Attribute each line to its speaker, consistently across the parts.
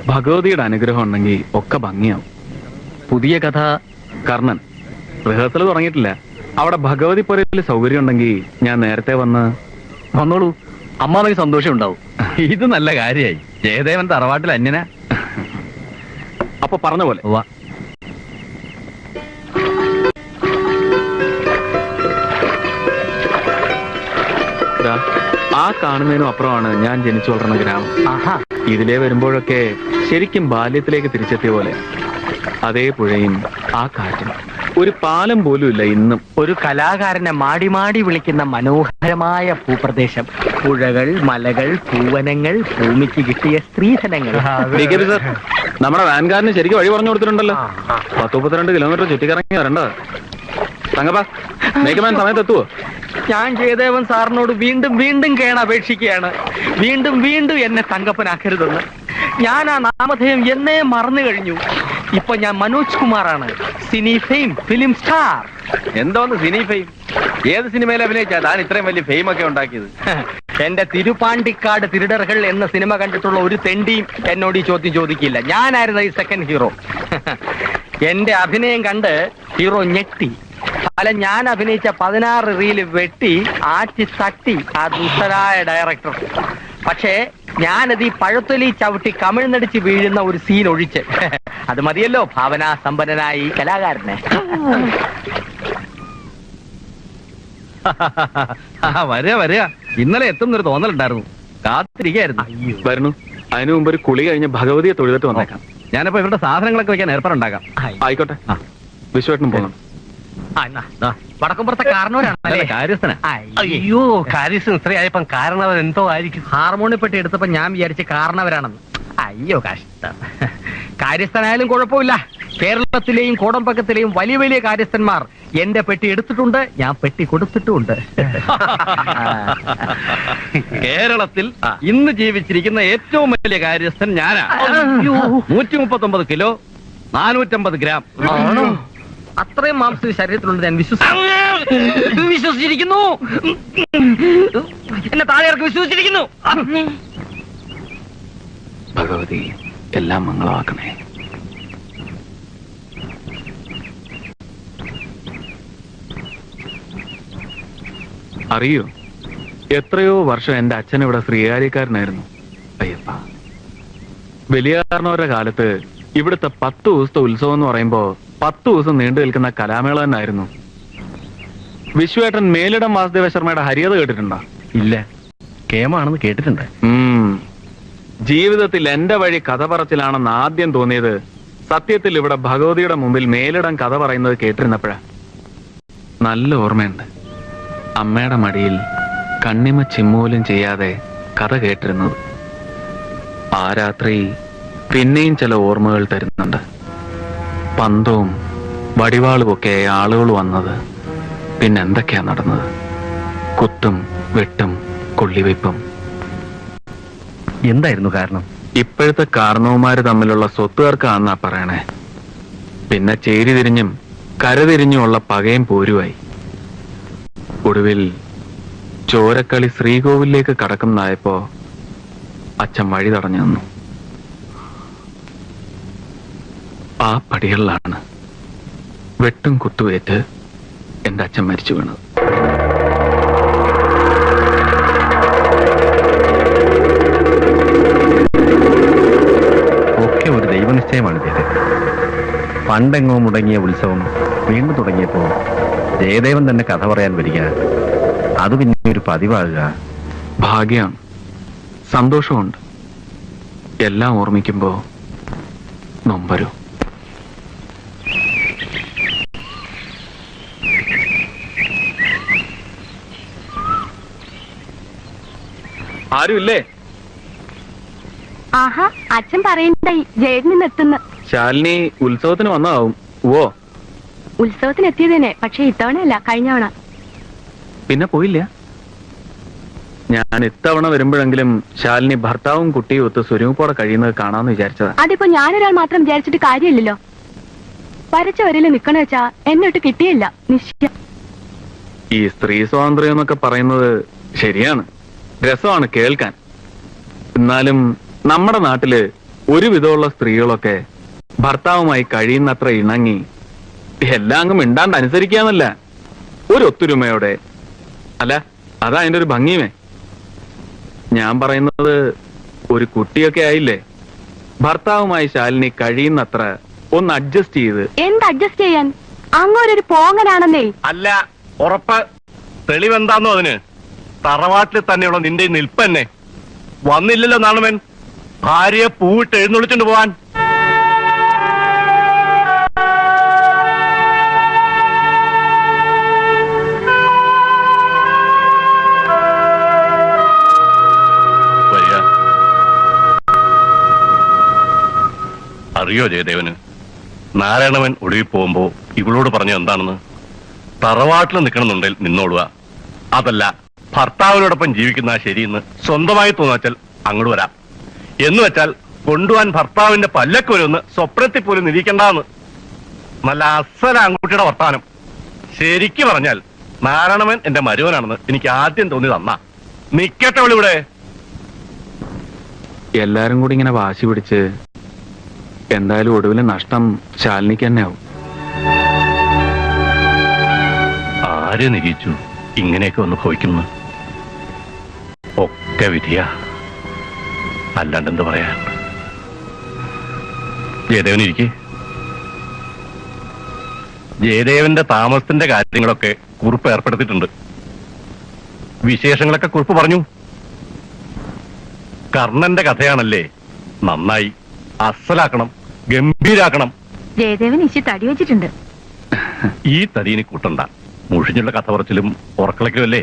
Speaker 1: ഭഗവതിയുടെ അനുഗ്രഹം ഉണ്ടെങ്കിൽ ഒക്കെ ഭംഗിയാവും. പുതിയ കഥ കർണൻ റിഹേഴ്സൽ തുടങ്ങിയിട്ടില്ല. അവിടെ ഭഗവതി പുരയിൽ സൗകര്യം ഉണ്ടെങ്കിൽ ഞാൻ നേരത്തെ വന്നോളൂ. അമ്മാവന് സന്തോഷം ഉണ്ടാവും.
Speaker 2: ഇത് നല്ല കാര്യമായി. ജയദേവൻ തറവാട്ടിൽ അന്യനാ.
Speaker 1: അപ്പൊ പറഞ്ഞ പോലെ ആ കാണുന്നതിനും അപ്പുറമാണ് ഞാൻ ജനിച്ചു വളർന്ന ഗ്രാമം. ഇതിലേ വരുമ്പോഴൊക്കെ ശരിക്കും ബാല്യത്തിലേക്ക് തിരിച്ചെത്തിയ പോലെ. അതേ പുഴയും ആ കാറ്റും. ഒരു പാലം പോലും ഇല്ല ഇന്നും.
Speaker 3: ഒരു കലാകാരനെ മാടി മാടി വിളിക്കുന്ന മനോഹരമായ ഭൂപ്രദേശം. പുഴകൾ, മലകൾ, പൂവനങ്ങൾ, ഭൂമിക്ക് കിട്ടിയ സ്ത്രീധനങ്ങൾ.
Speaker 1: നമ്മുടെ വാൻകാരന് ശരിക്കും വഴി പറഞ്ഞു കൊടുത്തിട്ടുണ്ടല്ലോ. 10-32 കിലോമീറ്റർ ചുറ്റിക്കറങ്ങി വരേണ്ടത്. തങ്കപ്പാ, മേക്കമാൻ സമയത്ത് എത്തുവോ?
Speaker 3: ഞാൻ ജയദേവൻ സാറിനോട് വീണ്ടും വീണ്ടും കേണപേക്ഷിക്കുകയാണ്. വീണ്ടും വീണ്ടും എന്നെ തങ്കപ്പനാക്കരുതെന്ന്. ഞാൻ ആ നാമധേയം എന്നേ മറന്നു കഴിഞ്ഞു. ഇപ്പൊ ഞാൻ മനോജ് കുമാറാണ്, സിനി ഫെയിം, ഫിലിം സ്റ്റാർ.
Speaker 2: എന്തോന്ന് സിനി ഫെയിം? ഏത് സിനിമയിൽ അഭിനയിച്ചാ താൻ ഇത്രയും വലിയ ഫെയിം ഒക്കെ ഉണ്ടാക്കിയത്?
Speaker 3: എന്റെ തിരുപ്പാണ്ടിക്കാട് തിരുടറുകൾ എന്ന സിനിമ കണ്ടിട്ടുള്ള ഒരു തെണ്ടിയും എന്നോട് ഈ ചോദ്യം ചോദിക്കില്ല. ഞാനായിരുന്നു ഈ സെക്കൻഡ് ഹീറോ. എന്റെ അഭിനയം കണ്ട് ഹീറോ ഞെട്ടി. അല്ല, ഞാൻ അഭിനയിച്ച 16 റീല് വെട്ടി ആറ്റി തട്ടി ആ ദുഷ്ടരായ ഡയറക്ടർ. പക്ഷേ ഞാനത് ഈ പഴത്തൊലി ചവിട്ടി കമിഴ്ന്നടിച്ച് വീഴുന്ന ഒരു സീൻ ഒഴിച്ച്. അത് മതിയല്ലോ ഭാവനാ സമ്പന്നനായി കലാകാരനെ.
Speaker 2: വരിക. ഇന്നലെ എത്തുന്നൊരു തോന്നലുണ്ടായിരുന്നു. കാത്തിരിക്കായിരുന്നു.
Speaker 1: വരുന്നു. അതിനു മുമ്പ് ഒരു കുളി കഴിഞ്ഞ് ഭഗവതിയെ തൊഴുതിട്ട് വന്നേക്കാം.
Speaker 2: ഞാനപ്പോ ഇവരുടെ സാധനങ്ങളൊക്കെ വെക്കാൻ ഏർപ്പാടുണ്ടാക്കാം.
Speaker 1: ആയിക്കോട്ടെ. വിശ്വേട്ടനും പോകണം.
Speaker 3: വടക്കുംപുറത്തെ കാരണവരാണല്ലേ?
Speaker 2: കാര്യസ്ഥന.
Speaker 3: അയ്യോ, കാര്യസ്ഥൻ ഇത്രയായപ്പം കാരണവർ എന്തോ ആയിരിക്കും. ഹാർമോണിയപ്പെട്ടി എടുത്തപ്പോ ഞാൻ വിചാരിച്ച് കാരണവരാണെന്ന്. അയ്യോ കഷ്ടം. കാര്യസ്ഥനായാലും കുഴപ്പമില്ല. കേരളത്തിലെയും കോടമ്പക്കത്തിലെയും വലിയ വലിയ കാര്യസ്ഥന്മാർ എന്റെ പെട്ടി എടുത്തിട്ടുണ്ട്, ഞാൻ പെട്ടി കൊടുത്തിട്ടുമുണ്ട്.
Speaker 2: കേരളത്തിൽ ഇന്ന് ജീവിച്ചിരിക്കുന്ന ഏറ്റവും വലിയ കാര്യസ്ഥൻ ഞാനാ. 139 കിലോ 450 ഗ്രാം.
Speaker 3: അത്രയും മാംസം ശരീരത്തിലുണ്ട് ഞാൻ വിശ്വസിച്ചിരിക്കുന്നു. എന്നെ താഴെ വിശ്വസിച്ചിരിക്കുന്നു.
Speaker 1: ഭഗവതി എല്ലാം മംഗളമാക്കണേ. അറിയോ, എത്രയോ വർഷം എന്റെ അച്ഛൻ ഇവിടെ ശ്രീകാര്യക്കാരനായിരുന്നു. അയ്യപ്പ, വലിയ കാരണവരുടെ കാലത്ത് ഇവിടുത്തെ 10 ദിവസത്തെ ഉത്സവം എന്ന് പറയുമ്പോ 10 ദിവസം നീണ്ടു നിൽക്കുന്ന കലാമേള തന്നെയായിരുന്നു. വിശ്വേട്ടൻ മേലിടം വാസുദേവ ശർമ്മയുടെ ഹരിയത കേട്ടിട്ടുണ്ടോ?
Speaker 2: ഇല്ല, കേമാണെന്ന് കേട്ടിട്ടുണ്ട്.
Speaker 1: ജീവിതത്തിൽ എന്റെ വഴി കഥ പറച്ചിലാണെന്ന് ആദ്യം തോന്നിയത് സത്യത്തിൽ ഇവിടെ ഭഗവതിയുടെ മുമ്പിൽ മേലിടം കഥ പറയുന്നത് കേട്ടിരുന്നപ്പോഴാ. നല്ല ഓർമ്മയുണ്ട്. അമ്മയുടെ മടിയിൽ കണ്ണിമ ചിമ്മൂലും ചെയ്യാതെ കഥ കേട്ടിരുന്നത്. ആ രാത്രി പിന്നെയും ചില ഓർമ്മകൾ തരുന്നുണ്ട്. പന്തവും വടിവാളുമൊക്കെ ആളുകൾ വന്നത്. പിന്നെന്തൊക്കെയാ നടന്നത്? കുത്തും വെട്ടും കൊള്ളിവയ്പും.
Speaker 2: എന്തായിരുന്നു കാരണം?
Speaker 1: ഇപ്പോഴത്തെ കാരണവന്മാര് തമ്മിലുള്ള സ്വത്തുകാർക്കാണെന്നാ പറയണേ. പിന്നെ ചേരി തിരിഞ്ഞും കരതിരിഞ്ഞുമുള്ള പകയും പോരുവായി. ഒടുവിൽ ചോരക്കളി ശ്രീകോവിലേക്ക് കടക്കുന്നതായപ്പോ അച്ഛൻ വഴി തടഞ്ഞു നിന്നു. ആ പടികളിലാണ് വെട്ടും കുത്തുവേറ്റ് എന്റെ അച്ഛൻ മരിച്ചു വീണത്.
Speaker 2: ഒക്കെ ഒരു ദൈവനിശ്ചയമാണ് ഇത്. പണ്ടെങ്ങോ മുടങ്ങിയ ഉത്സവം വീണ്ടും തുടങ്ങിയപ്പോ ജയദേവൻ തന്നെ കഥ പറയാൻ വരിക, അത് പിന്നെ ഒരു പതിവാകുക.
Speaker 1: ഭാഗ്യം, സന്തോഷമുണ്ട്. എല്ലാം ഓർമ്മിക്കുമ്പോ നൊമ്പരും. ആരുമില്ലേ?
Speaker 4: ആഹാ, അച്ഛൻ പറയണ്ടായി ജയിലിൽ നിന്ന് എത്തുന്നു.
Speaker 1: ശാലിനി ഉത്സവത്തിന് വന്നതാവും. ഓ,
Speaker 4: ഉത്സവത്തിന് എത്തിയതന്നെ, പക്ഷെ ഇത്തവണയല്ല, കഴിഞ്ഞവണ.
Speaker 1: പിന്നെ പോയില്ല. ഞാൻ ഇത്തവണ വരുമ്പോഴെങ്കിലും ശാലിനി ഭർത്താവും കുട്ടിയും ഒത്ത് സ്വരൂപോടെ കഴിയുന്നത് കാണാമെന്ന് വിചാരിച്ചതാ.
Speaker 4: അതിപ്പോ ഞാനൊരാൾ മാത്രം വിചാരിച്ചിട്ട് കാര്യമില്ലല്ലോ. വരച്ച വരയിൽ നിക്കണ വെച്ചാ എന്നിട്ട് കിട്ടിയില്ല. നിശ്ചയം.
Speaker 1: ഈ സ്ത്രീ സ്വാതന്ത്ര്യം എന്നൊക്കെ പറയുന്നത് ശരിയാണ്, രസമാണ് കേൾക്കാൻ. എന്നാലും നമ്മുടെ നാട്ടില് ഒരുവിധമുള്ള സ്ത്രീകളൊക്കെ ഭർത്താവുമായി കഴിയുന്നത്ര ഇണങ്ങി എല്ലാം അങ്ങ് മിണ്ടാണ്ട് അനുസരിക്കാന്നല്ല, ഒരു ഒത്തൊരുമയോടെ. അല്ല, അതാ അതിന്റെ ഒരു ഭംഗിയുമേ. ഞാൻ പറയുന്നത്, ഒരു കുട്ടിയൊക്കെ ആയില്ലേ, ഭർത്താവുമായി ശാലിനി കഴിയുന്നത്ര ഒന്ന് അഡ്ജസ്റ്റ് ചെയ്ത്.
Speaker 4: എന്ത് അഡ്ജസ്റ്റ് ചെയ്യാൻ? അങ്ങോരൊരു പോങ്ങനാണെന്നേ.
Speaker 2: അല്ല, ഉറപ്പ്. തെളിവെന്താന്നോ അതിന്? തറവാട്ടിൽ തന്നെയുള്ള നിന്റെ നിൽപ്പന്നെ വന്നില്ലല്ലോ നാണമൻ, ഭാര്യയെ പൂവിട്ട് എഴുന്നള്ളിച്ചോണ്ട് പോവാൻ. അറിയോ ജയദേവന്, നാരായണവൻ ഒടുവിൽ പോകുമ്പോ ഇവളോട് പറഞ്ഞ എന്താണെന്ന്? തറവാട്ടിൽ നിൽക്കണമെന്നുണ്ടെങ്കിൽ നിന്നോടുക, അതല്ല ഭർത്താവിനോടൊപ്പം ജീവിക്കുന്ന ശരിയെന്ന് സ്വന്തമായി തോന്നാച്ചാൽ അങ്ങോട്ട് വരാം എന്ന് വെച്ചാൽ കൊണ്ടുപോവാൻ ഭർത്താവിന്റെ പല്ലക്ക് വരുമെന്ന് സ്വപ്നത്തിൽ പോലും നിരീക്കണ്ടെന്ന്. നല്ല അസല ആൺകുട്ടിയുടെ വർത്താനം. ശരിക്കു പറഞ്ഞാൽ നാരായണവൻ എന്റെ മരുവനാണെന്ന് എനിക്ക് ആദ്യം തോന്നി തന്നാ. നിക്കട്ടെ ഇവിടെ.
Speaker 1: എല്ലാരും കൂടി ഇങ്ങനെ വാശി പിടിച്ച് എന്തായാലും ഒടുവിൽ നഷ്ടം ശാലിനിക്ക് തന്നെ ആവും.
Speaker 2: ആര് നിരീച്ചു ഇങ്ങനെയൊക്കെ ഒന്ന് ഭവിക്കുന്നു? ഒക്കെ വിധിയാ, അല്ലാണ്ടെന്ത് പറയാൻ. ജയദേവൻ ഇരിക്കെ. ജയദേവന്റെ താമസത്തിന്റെ കാര്യങ്ങളൊക്കെ കുറിപ്പ് ഏർപ്പെടുത്തിയിട്ടുണ്ട്. വിശേഷങ്ങളൊക്കെ കുറിപ്പ് പറഞ്ഞു. കർണന്റെ കഥയാണല്ലേ, നന്നായി അസലാക്കണം, ഗംഭീരാക്കണം.
Speaker 4: ജയദേവൻ ഇശി തടി വെച്ചിട്ടുണ്ട്.
Speaker 2: ഈ തടീനെ കൂട്ടണ്ട. മുഷിഞ്ഞുള്ള കഥ പറച്ചിലും ഉറക്കളയ്ക്കുമല്ലേ.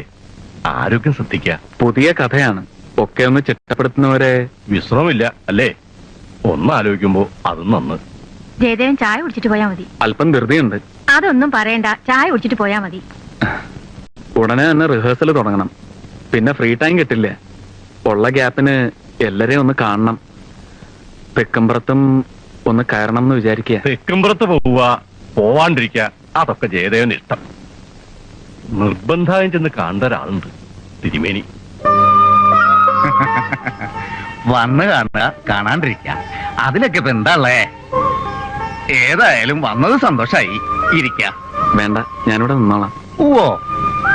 Speaker 2: ആരോഗ്യം ശ്രദ്ധിക്കുക.
Speaker 1: പുതിയ കഥയാണ്, ഒക്കെ ഒന്ന് ചിട്ടപ്പെടുത്തുന്നവരെ.
Speaker 2: വിശ്രമമില്ല അല്ലേ? ഒന്ന് ആലോചിക്കുമ്പോ അതും നന്ന്.
Speaker 4: ജയദേവൻ ചായ കുടിച്ചിട്ട് പോയാ മതി.
Speaker 1: അല്പം ധൃതിയുണ്ട്.
Speaker 4: അതൊന്നും പറയണ്ട, ചായ കുടിച്ചിട്ട് പോയാ മതി.
Speaker 1: ഉടനെ തന്നെ റിഹേഴ്സൽ തുടങ്ങണം. പിന്നെ ഫ്രീ ടൈം കിട്ടില്ല. ഉള്ള ഗ്യാപ്പിന് എല്ലാരെയും ഒന്ന് കാണണം. തെക്കുംപുറത്തും ഒന്ന് കയറണം എന്ന് വിചാരിക്കുക.
Speaker 2: തെക്കുംപുറത്ത് പോവുക, പോവാണ്ടിരിക്കുക, അതൊക്കെ ജയദേവന് ഇഷ്ടം. നിർബന്ധമായും ചെന്ന് കാണേണ്ട ഒരാളുണ്ട്, തിരുമേനി.
Speaker 5: വന്ന് കാണുക, കാണാണ്ടിരിക്ക, അതിലൊക്കെ ഇപ്പൊ എന്താള്ളേ? ഏതായാലും വന്നത് സന്തോഷായി. ഇരിക്ക.
Speaker 1: വേണ്ട, ഞാനിവിടെ നിന്നോളാം.
Speaker 5: ഓ,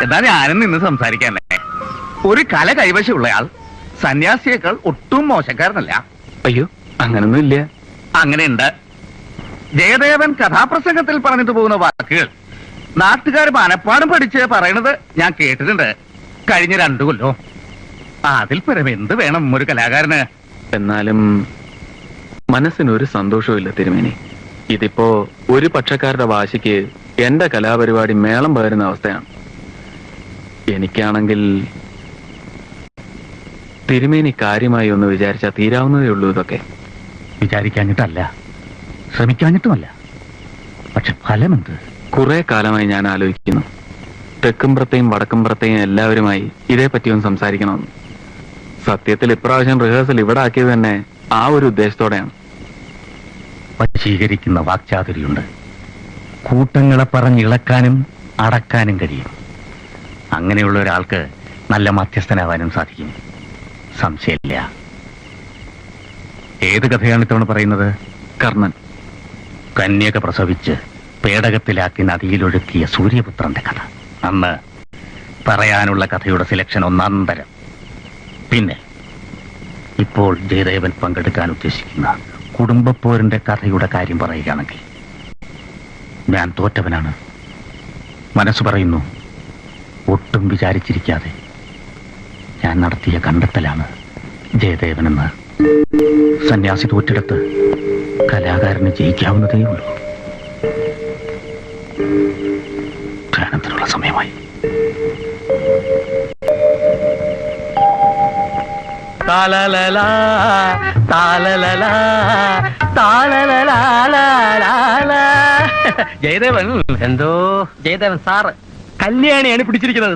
Speaker 5: എന്നാ ഞാനും നിന്ന് സംസാരിക്കാനേ. ഒരു കല കൈവശമുള്ളയാൾ സന്യാസിയേക്കാൾ ഒട്ടും മോശക്കാരനല്ല.
Speaker 1: അയ്യോ, അങ്ങനൊന്നും ഇല്ല.
Speaker 5: അങ്ങനെയുണ്ട്. ജയദേവൻ കഥാപ്രസംഗത്തിൽ പറഞ്ഞിട്ട് പോകുന്ന വാക്കുകൾ നാട്ടുകാർ മനപ്പാടും പഠിച്ച് പറയണത് ഞാൻ കേട്ടിട്ടുണ്ട് കഴിഞ്ഞ 2 കൊല്ലം. അതിൽ പരം എന്ത് വേണം ഒരു കലാകാരന്?
Speaker 1: എന്നാലും മനസ്സിനൊരു സന്തോഷവും തിരുമേനി. ഇതിപ്പോ ഒരു പക്ഷക്കാരുടെ വാശിക്ക് എന്റെ കലാപരിപാടി മേളം പകരുന്ന അവസ്ഥയാണ്. എനിക്കാണെങ്കിൽ തിരുമേനി കാര്യമായി ഒന്ന് വിചാരിച്ചാൽ തീരാവുന്നതേ ഉള്ളൂ. ഇതൊക്കെ
Speaker 5: വിചാരിക്കാഞ്ഞിട്ടല്ല, ശ്രമിക്കാഞ്ഞിട്ടുമല്ല. പക്ഷെ ഫലമെന്ത്?
Speaker 1: കുറെ കാലമായി ഞാൻ ആലോചിക്കുന്നു, തെക്കുംപുറത്തെയും വടക്കുംപുറത്തെയും എല്ലാവരുമായി ഇതേപ്പറ്റി ഒന്ന് സംസാരിക്കണമെന്ന്. സത്യത്തിൽ ഇപ്രാവശ്യം റിഹേഴ്സൽ ഇവിടെ ആക്കിയത് തന്നെ ആ ഒരു ഉദ്ദേശത്തോടെയാണ്.
Speaker 5: വശീകരിക്കുന്ന വാക്ചാതുരിയുണ്ട്. കൂട്ടങ്ങളെ പറഞ്ഞിളക്കാനും അടക്കാനും കഴിയും. അങ്ങനെയുള്ള ഒരാൾക്ക് നല്ല മധ്യസ്ഥനാവാനും സാധിക്കും, സംശയമില്ല. ഏത് കഥയാണ് ഇത്തവണ പറയുന്നത്?
Speaker 1: കർണൻ.
Speaker 5: കന്യക പ്രസവിച്ച് പേടകത്തിലാക്കി നദിയിലൊഴുക്കിയ സൂര്യപുത്രന്റെ കഥ. അന്ന് പറയാനുള്ള കഥയുടെ സെലക്ഷൻ ഒന്നാന്തരം. പിന്നെ ഇപ്പോൾ ജയദേവൻ പങ്കെടുക്കാൻ ഉദ്ദേശിക്കുന്ന കുടുംബപ്പോരിന്റെ കഥയുടെ കാര്യം പറയുകയാണെങ്കിൽ ഞാൻ തോറ്റവനാണ്. മനസ്സ് പറയുന്നു, ഒട്ടും വിചാരിച്ചിരിക്കാതെ ഞാൻ നടത്തിയ കണ്ടെത്തലാണ് ജയദേവനെന്ന്. സന്യാസി തോറ്റെടുത്ത് കലാകാരന് ജയിക്കാവുന്നതേ ഉള്ളൂ. ധ്യാനത്തിനുള്ള സമയമായി.
Speaker 3: ജയദേവൻ എന്തോ ജയദേവൻ സാറ് കല്യാണിയാണ് പിടിച്ചിരിക്കുന്നത്.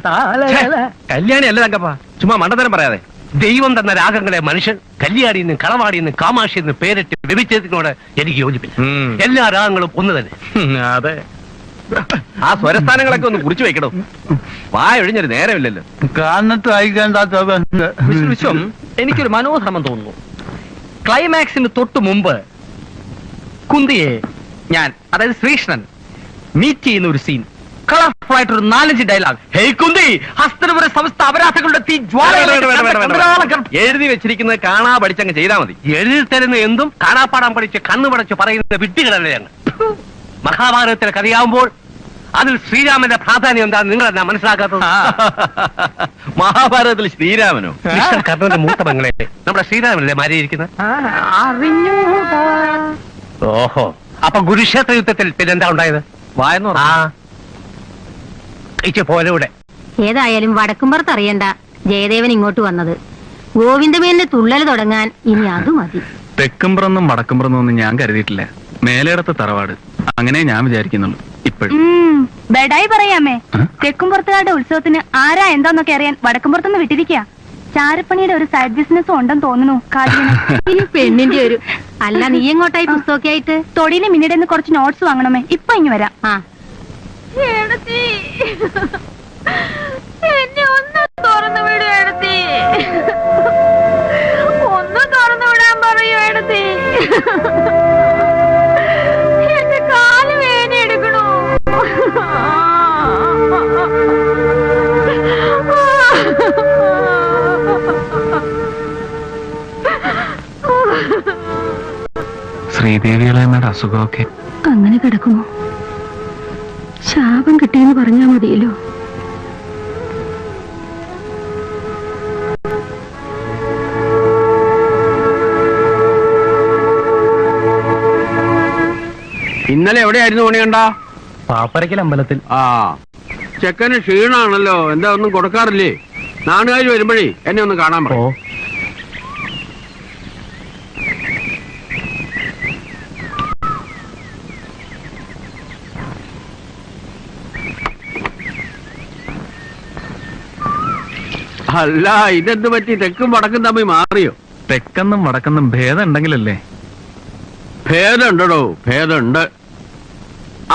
Speaker 3: കല്യാണി അല്ല തങ്കപ്പ, ചുമ്മാ മണ്ടത്തരം പറയാതെ. ദൈവം തന്ന രാഗങ്ങളെ മനുഷ്യൻ കല്യാണിന്ന് കളവാടിന്ന് കാമാക്ഷിന്ന് പേരിട്ട് വ്യഭിച്ചതിനോട് എനിക്ക് യോജിപ്പില്ല. എല്ലാ രാഗങ്ങളും ഒന്ന് തന്നെ.
Speaker 2: അതെ, ആ സ്വരസ്ഥാനങ്ങളൊക്കെ ഒന്ന് കുറിച്ചു വെക്കണോ? വായൊഴിഞ്ഞൊരു നേരമില്ലല്ലോ.
Speaker 3: വിശ്വം, എനിക്കൊരു മനോധർമ്മം തോന്നുന്നു. ക്ലൈമാക്സിന് തൊട്ട് മുമ്പ് കുന്തിയെ ഞാൻ, അതായത് ശ്രീകൃഷ്ണൻ മീറ്റ് ചെയ്യുന്ന ഒരു സീൻ, കളർഫുൾ ആയിട്ട് ഒരു 4-5 ഡയലോഗ്. ഹേയ് കുന്തി, ഹസ്തനപുര സമസ്ത അപരാധങ്ങളുടെ തീ ജ്വാല
Speaker 6: എഴുതി വെച്ചിരിക്കുന്നത് കാണാ പഠിച്ചങ്ങ് ചെയ്താൽ മതി.
Speaker 3: എഴുതി തരുന്ന എന്തും കാണാപ്പാടാൻ പഠിച്ച് കണ്ണു പടച്ച് പറയുന്ന വിഡ്ഢികളല്ലേ ഞങ്ങൾ. മഹാഭാരതത്തിലെ കഥയാവുമ്പോൾ അതിൽ ശ്രീരാമന്റെ പ്രാധാന്യം എന്താ നിങ്ങൾ എന്നാ മനസ്സിലാക്കാത്തത്?
Speaker 6: മഹാഭാരതത്തിൽ ശ്രീരാമനോ?
Speaker 3: കർണന്റെ മൂത്ത പെങ്ങളെ നമ്മുടെ ശ്രീരാമനല്ലേ മാരിയിരിക്കുന്നത്? ഓഹോ, അപ്പൊ കുരുക്ഷേത്ര യുദ്ധത്തിൽ പിന്നെന്താ ഉണ്ടായത്?
Speaker 6: വായെന്ന്
Speaker 3: പോലൂടെ.
Speaker 7: ഏതായാലും വടക്കുംപുറത്ത് അറിയണ്ട ജയദേവൻ ഇങ്ങോട്ട് വന്നത്. ഗോവിന്ദമേന്റെ തുള്ളൽ തുടങ്ങാൻ ഇനി അത് മതി.
Speaker 1: തെക്കുംപുറന്നും വടക്കുംപുറന്നും ഒന്നും ഞാൻ കരുതിയിട്ടില്ല. മേലേടത്തെ തറവാട്, അങ്ങനെ ഞാൻ വിചാരിക്കുന്നുള്ളൂ ഇപ്പോഴും.
Speaker 4: ബെഡായി പറയാമേ. തെക്കുംപുറത്തുകാരുടെ ഉത്സവത്തിന് ആരാ എന്താന്നൊക്കെ അറിയാൻ വടക്കുംപുറത്തുനിന്ന് വിട്ടിരിക്കുക. ചാരപ്പണിയുടെ ഒരു സൈഡ് ബിസിനസ്സും ഉണ്ടെന്ന് തോന്നുന്നു കാര്യം.
Speaker 7: ഈ പെണ്ണിന്റെ ഒരു അല്ല, നീ എങ്ങോട്ടായി പുസ്തകമൊക്കെ ആയിട്ട്?
Speaker 4: തൊടിയിലെ മിന്നിടെ കുറച്ച് നോട്ട്സ് വാങ്ങണമേ. ഇപ്പൊ ഇങ്ങ് വരാം.
Speaker 7: ആ,
Speaker 8: എന്നെ ഒന്ന് തുറന്നു വിടൂ എടുത്തി, ഒന്ന് തുറന്നു വിടാൻ പറയൂ എടുത്തി. എന്റെ കാല് വേന എടുക്കണു.
Speaker 1: ശ്രീദേവികളമ്മയുടെ അസുഖമൊക്കെ
Speaker 7: അങ്ങനെ കിടക്കുമോ? ശാപം കിട്ടിയെന്ന് പറഞ്ഞാ മതിയല്ലോ.
Speaker 6: ഇന്നലെ എവിടെയായിരുന്നു പണിയണ്ട?
Speaker 3: പാപ്പരക്കൽ അമ്പലത്തിൽ.
Speaker 6: ആ, ചെക്കന് ക്ഷീണാണല്ലോ. എന്താ ഒന്നും കൊടുക്കാറില്ലേ? നാടുകാർ വരുമ്പോഴേ എന്നെ ഒന്ന് കാണാൻ പറയോ? അല്ല, ഇതെന്ത് പറ്റി? തെക്കും വടക്കും തമ്മിൽ മാറിയോ?
Speaker 1: തെക്കെന്നും വടക്കെന്നും ഭേദം ഉണ്ടെങ്കിലല്ലേ?
Speaker 6: ഭേദമുണ്ടോ? ഭേദമുണ്ട്.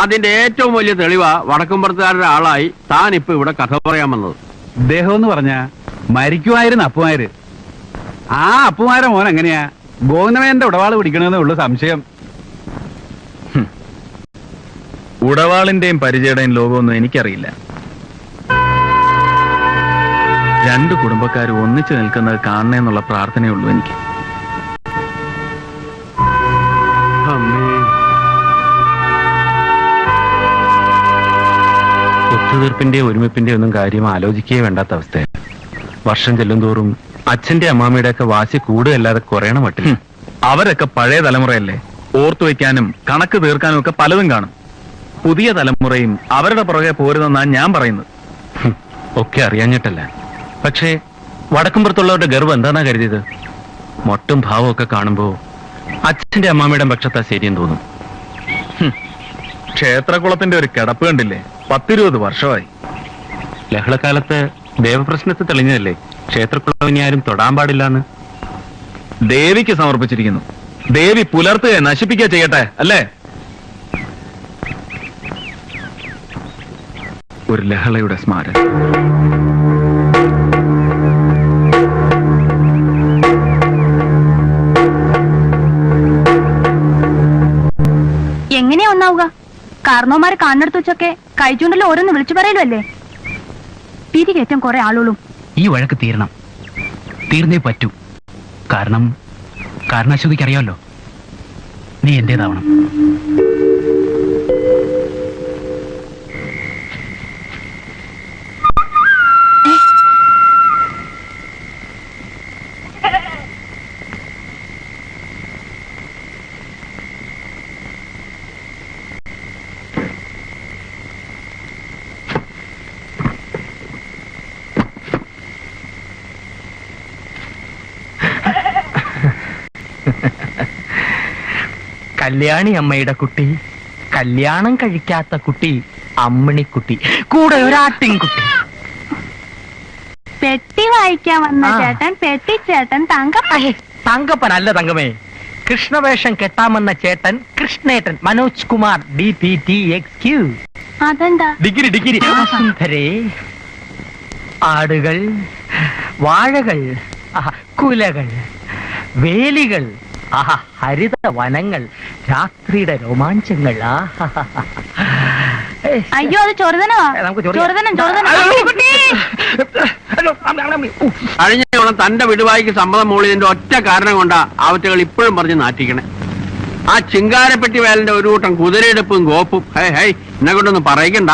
Speaker 6: അതിന്റെ ഏറ്റവും വലിയ തെളിവാ വടക്കുംപുറത്തുകാരുടെ ആളായി താൻ ഇപ്പൊ ഇവിടെ കഥ പറയാൻ വന്നത്.
Speaker 5: അദ്ദേഹം എന്ന് പറഞ്ഞ മരിക്കുമായിരുന്നു അപ്പുമാര്. ആ അപ്പുമാരെ മോൻ എങ്ങനെയാ ഗോവിന്ദമേന്റെ ഉടവാള് പിടിക്കണമെന്നേ ഉള്ളു സംശയം.
Speaker 1: ഉടവാളിന്റെയും പരിചയുടെയും ലോകമൊന്നും എനിക്കറിയില്ല. രണ്ടു കുടുംബക്കാർ ഒന്നിച്ചു നിൽക്കുന്നത് കാണണേന്നുള്ള പ്രാർത്ഥനയുള്ളൂ എനിക്ക്.
Speaker 9: ഒത്തുതീർപ്പിന്റെ ഒരുമിപ്പിന്റെ ഒന്നും കാര്യം ആലോചിക്കുകയേ വേണ്ടാത്ത അവസ്ഥ. വർഷം ചെല്ലുംതോറും അച്ഛന്റെ അമ്മാമ്മയുടെ ഒക്കെ വാശി കൂടുകയല്ലാതെ കുറയണ മട്ടില്ല.
Speaker 1: അവരൊക്കെ പഴയ തലമുറയല്ലേ. ഓർത്തു വയ്ക്കാനും കണക്ക് തീർക്കാനും ഒക്കെ പലതും കാണും. പുതിയ തലമുറയും അവരുടെ പുറകെ പോരുതെന്നാണ് ഞാൻ പറയുന്നത്.
Speaker 9: ഒക്കെ അറിയാഞ്ഞിട്ടല്ല. പക്ഷേ വടക്കുംപുറത്തുള്ളവരുടെ ഗർവം എന്താന്നാ കരുതിയത്? മൊട്ടും ഭാവമൊക്കെ കാണുമ്പോ അച്ഛന്റെ അമ്മാമ്മയുടെ പക്ഷത്താ ശരിയെന്ന് തോന്നും.
Speaker 1: ക്ഷേത്രകുളത്തിന്റെ ഒരു കിടപ്പ് കണ്ടില്ലേ? 10-20 വർഷമായി.
Speaker 9: ലഹളക്കാലത്ത് ദേവപ്രശ്നത്തിൽ തെളിഞ്ഞതല്ലേ ക്ഷേത്രക്കുളവിനെ ആരും തൊടാൻ പാടില്ലാന്ന്.
Speaker 1: ദേവിക്ക് സമർപ്പിച്ചിരിക്കുന്നു. ദേവി പുലർത്തുക, നശിപ്പിക്കുക ചെയ്യട്ടെ, അല്ലേ? ഒരു ലഹളയുടെ സ്മാരകം.
Speaker 4: എങ്ങനെയാ ഒന്നാവുക? കാരണവന്മാരെ കാണുന്നിടത്ത് വെച്ചൊക്കെ കഴിച്ചുകൊണ്ടല്ലോ ഓരോന്ന് വിളിച്ചു പറയലോ അല്ലേ? തിരികേറ്റം കുറെ ആളുകളും.
Speaker 5: ഈ വഴക്ക് തീരണം, തീർന്നേ പറ്റൂ. കാരണം അശ്വതിക്ക് അറിയാമല്ലോ, നീ എന്റേതാവണം.
Speaker 3: കല്യാണി അമ്മയുടെ കുട്ടി, കല്യാണം കഴിക്കാത്ത കുട്ടി അമ്മിണിക്കുട്ടി, കൂടെ ഒരാട്ടിൻകുട്ടി.
Speaker 4: പെട്ടി വായിക്കാൻ വന്ന ചേട്ടൻ പെട്ടിച്ചേട്ടൻ
Speaker 3: തങ്കപ്പനല്ല തങ്കമേ, കൃഷ്ണവേഷം കെട്ടാമെന്ന ചേട്ടൻ കൃഷ്ണേട്ടൻ മനോജ് കുമാർ DPTXQ.
Speaker 4: അതെന്താ?
Speaker 3: ഡിഗ്രി. സുന്ദരേ, ആടുകൾ, വാഴകൾ, കുലകൾ, വേലികൾ, ആഹാ, ഹരിത വനങ്ങൾ, രാത്രിയുടെ രോമാഞ്ചങ്ങൾ.
Speaker 4: അയ്യോ അത് ചൊറുതനോ?
Speaker 3: നമുക്ക് ചൊറിയാം.
Speaker 4: ചൊറുതനം
Speaker 6: കഴിഞ്ഞ തവണ തന്റെ വിടുവായിക്ക് സമ്മതം മൂളിയതിന്റെ ഒറ്റ കാരണം കൊണ്ടാ അവറ്റകൾ ഇപ്പോഴും പറഞ്ഞ് നാറ്റിക്കണേ. ആ ചിങ്കാരപ്പെട്ടി വേലന്റെ ഒരു കൂട്ടം കുതിരയെടുപ്പും ഗോപ്പും ഹൈ ഹൈ എന്നെ കൊണ്ടൊന്നും പറയിക്കണ്ട.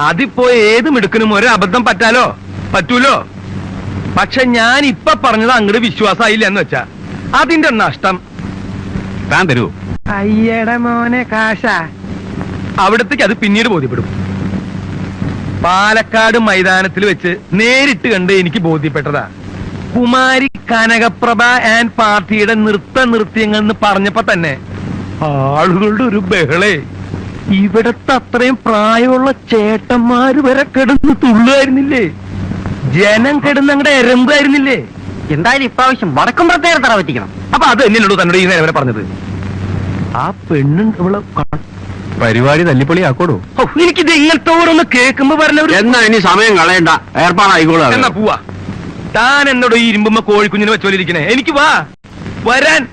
Speaker 10: അതിപ്പോ ഏത് മിടുക്കനും ഒരു അബദ്ധം പറ്റൂലോ. പക്ഷെ ഞാൻ ഇപ്പൊ പറഞ്ഞത് അങ്ങോട്ട് വിശ്വാസമായില്ല എന്ന് വെച്ചാ അതിന്റെ നഷ്ടം താൻ തരൂ. അയ്യട മോനെ കാശ അവിടത്തേക്ക് അത് പിന്നീട് ബോധ്യപ്പെടും. പാലക്കാട് മൈതാനത്തിൽ വെച്ച് നേരിട്ട് കണ്ട് എനിക്ക് ബോധ്യപ്പെട്ടതാ. കുമാരി കനകപ്രഭ ആൻഡ് പാർട്ടിയുടെ നൃത്യങ്ങൾ എന്ന് പറഞ്ഞപ്പോ തന്നെ ആളുകളുടെ ഒരു ബഹളേ. ഇവിടത്തെ അത്രയും പ്രായമുള്ള ചേട്ടന്മാര് വരെ കിടന്ന് തുള്ളുമായിരുന്നില്ലേ, ജനം കിടന്ന് അങ്ങടെ എരമ്പായിരുന്നില്ലേ.
Speaker 3: എന്തായാലും ഇപ്രാവശ്യം വടക്കും പ്രത്യേക തറ പറ്റിക്കണം.
Speaker 10: അപ്പൊ അത് തന്നെയല്ലോ തന്നോട് ഈ നേരം വരെ പറഞ്ഞത്. ആ പെണ്ണുണ്ട് ഇവിടെ
Speaker 9: പരിപാടി തല്ലിപ്പൊളി ആക്കോടൂ.
Speaker 10: എനിക്കിത് ഇങ്ങനത്തെ ഓരോന്ന് കേൾക്കുമ്പോ പറഞ്ഞവര്
Speaker 6: എന്നാ ഇനി സമയം കളയണ്ട, ഏർപ്പാടായിക്കോളൂ.
Speaker 10: എന്നാ പോവാ. താൻ എന്നോട് ഈ ഇരുമ്പുമ്പോ കോഴിക്കുഞ്ഞിനെ വെച്ചോലിരിക്കണേ. എനിക്ക് വരാൻ.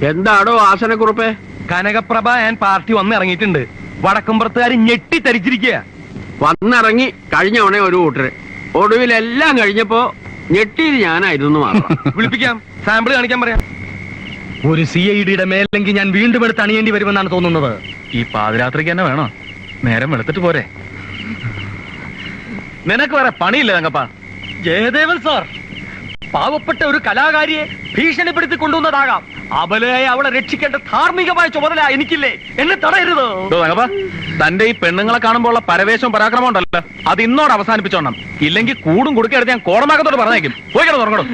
Speaker 6: എന്താടോ ആസനക്കുറിപ്പേ?
Speaker 10: Kanakaprabha and party വന്നിറങ്ങിയിട്ടുണ്ട്. വടക്കുംപുറത്തുകാർ ഞെട്ടിത്തരിച്ചിരിക്കുക.
Speaker 6: വന്നിറങ്ങി കഴിഞ്ഞ ഉടനെ ഒരു കൂട്ടര്, ഒടുവിലെല്ലാം കഴിഞ്ഞപ്പോ ഞെട്ടിയിൽ ഞാനായിരുന്നു മാത്രം.
Speaker 10: വിളിപ്പിക്കാം, സാമ്പിൾ കാണിക്കാൻ പറയാം.
Speaker 3: ഒരു CIDയുടെ മേലെങ്കിൽ ഞാൻ വീണ്ടും എടുത്ത് അണിയേണ്ടി വരുമെന്നാണ് തോന്നുന്നത്.
Speaker 1: ഈ പാതിരാത്രിക്ക് തന്നെ വേണോ? നേരം വെളുത്തിട്ട് പോരെ? നിനക്ക് വേറെ പണിയില്ല തങ്കപ്പ.
Speaker 3: ജയദേവൻ സാർ, പാവപ്പെട്ട ഒരു കലാകാരിയെ ഭീഷണിപ്പെടുത്തി കൊണ്ടുവന്നതാകാം. അബലയായി അവളെ രക്ഷിക്കേണ്ട ധാർമ്മികമായ ചുമതല എനിക്കില്ലേ? എന്നെ തടയരുത്.
Speaker 1: തങ്കപ്പ, തന്റെ ഈ പെണ്ണുങ്ങളെ കാണുമ്പോൾ ഉള്ള പരവേശവും പരാക്രമം ഉണ്ടല്ലോ, അത് ഇന്നോട് അവസാനിപ്പിച്ചോണം. ഇല്ലെങ്കിൽ കൂടും കുടുക്കെടുത്ത് ഞാൻ കോടമാകത്തോട് പറഞ്ഞേക്കും. പോയി കിടന്നു തുറങ്ങണം.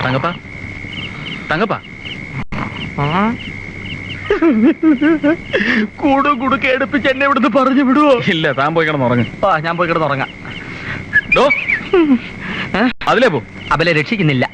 Speaker 1: തങ്കപ്പ, തങ്കപ്പ,
Speaker 3: കൂടും കുടുക്കെ എടുപ്പിച്ച് എന്നെ ഇവിടുന്ന് പറഞ്ഞു വിടുവോ?
Speaker 1: ഇല്ല, താൻ പോയി കിടന്ന് ഉറങ്ങും.
Speaker 3: ഞാൻ പോയി കിടന്ന് ഉറങ്ങാം.
Speaker 1: അതിലേ പോ.
Speaker 3: അബലെ രക്ഷിക്കുന്നില്ല.